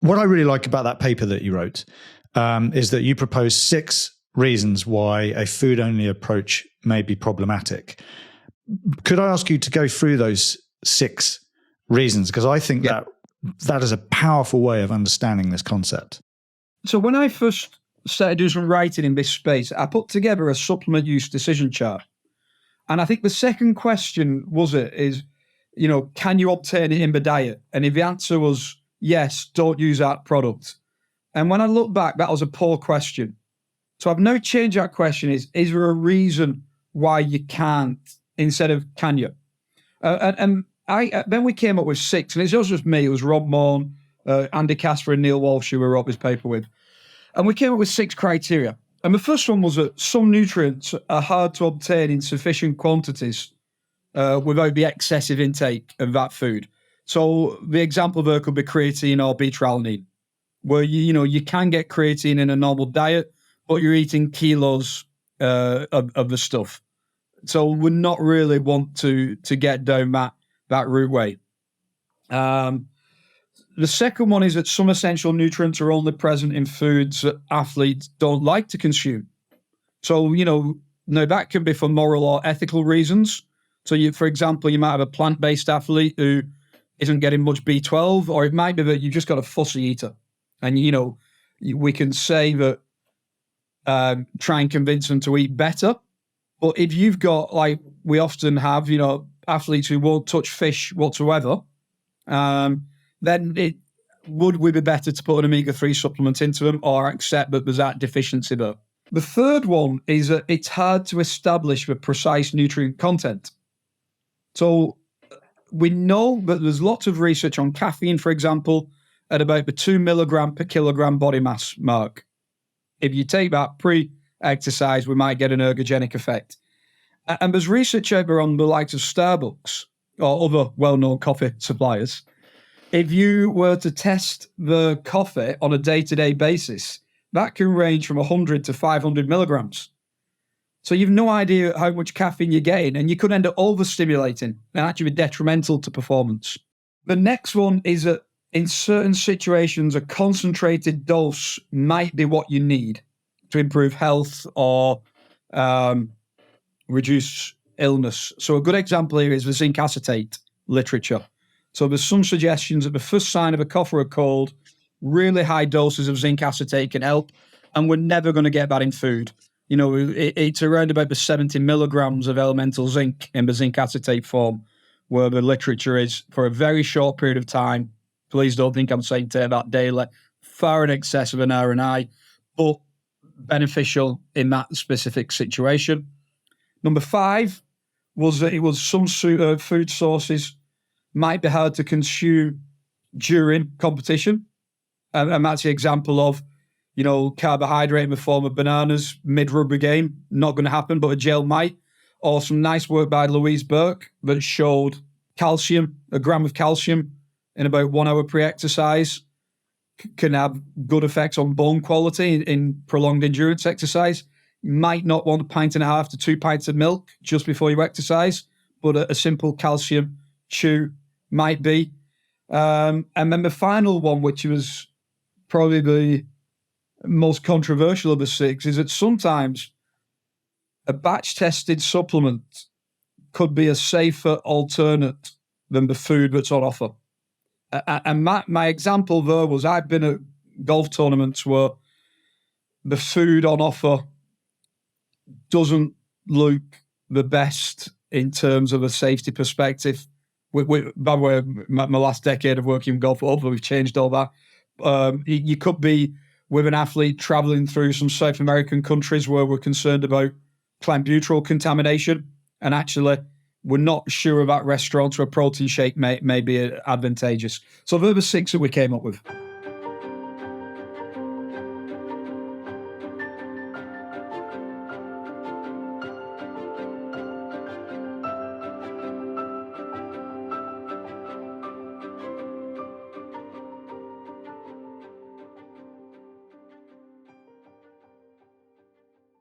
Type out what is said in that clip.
What I really like about that paper that you wrote is that you propose 6 reasons why a food-only approach may be problematic. Could I ask you to go through those 6 reasons? Because I think that is a powerful way of understanding this concept. So when I first started doing some writing in this space, I put together a supplement use decision chart. And I think the second question is, can you obtain it in the diet? And if the answer was yes, don't use that product. And when I look back, that was a poor question. So I've now changed that question. Is there a reason why you can't instead of can you? And then we came up with 6, and it's not just me. It was Rob Morn, Andy Casper and Neil Walsh, who we wrote this paper with. And we came up with 6 criteria. And the first one was that some nutrients are hard to obtain in sufficient quantities without the excessive intake of that food. So the example there could be creatine or beta-alanine, where you can get creatine in a normal diet, but you're eating kilos of the stuff. So we not really want to get down that route way. The second one is that some essential nutrients are only present in foods that athletes don't like to consume. So, now that can be for moral or ethical reasons. So, for example, you might have a plant-based athlete who isn't getting much B12, or it might be that you've just got a fussy eater. And, we can say that try and convince them to eat better. But if you've got, like we often have, athletes who won't touch fish whatsoever, then would we be better to put an omega-3 supplement into them or accept that there's that deficiency there? The third one is that it's hard to establish the precise nutrient content. So we know that there's lots of research on caffeine, for example, at about the 2 milligram per kilogram body mass mark. If you take that pre-exercise, we might get an ergogenic effect. And there's research over on the likes of Starbucks or other well-known coffee suppliers. If you were to test the coffee on a day-to-day basis, that can range from 100 to 500 milligrams. So you've no idea how much caffeine you're getting, and you could end up overstimulating and actually be detrimental to performance. The next one is that in certain situations, a concentrated dose might be what you need to improve health or reduce illness. So a good example here is the zinc acetate literature. So there's some suggestions that the first sign of a cough or a cold, really high doses of zinc acetate can help, and we're never going to get that in food. It's around about the 70 milligrams of elemental zinc in the zinc acetate form, where the literature is for a very short period of time. Please don't think I'm saying take that daily, far in excess of an RNI, but beneficial in that specific situation. Number 5 was that it was some food sources might be hard to consume during competition. And that's the example of, carbohydrate in the form of bananas mid-rugby game, not going to happen, but a gel might. Or some nice work by Louise Burke that showed calcium, a gram of calcium in about 1 hour pre-exercise can have good effects on bone quality in prolonged endurance exercise. You might not want 1.5 pints to 2 pints of milk just before you exercise, but a simple calcium chew might be. And then the final one, which was probably the most controversial of the 6, is that sometimes a batch-tested supplement could be a safer alternate than the food that's on offer. And my example there was I've been at golf tournaments where the food on offer doesn't look the best in terms of a safety perspective. By the way, my last decade of working in golf, hopefully we've changed all that. You could be with an athlete traveling through some South American countries where we're concerned about clenbuterol contamination, and actually we're not sure about restaurants where a protein shake may be advantageous. So they're the 6 that we came up with.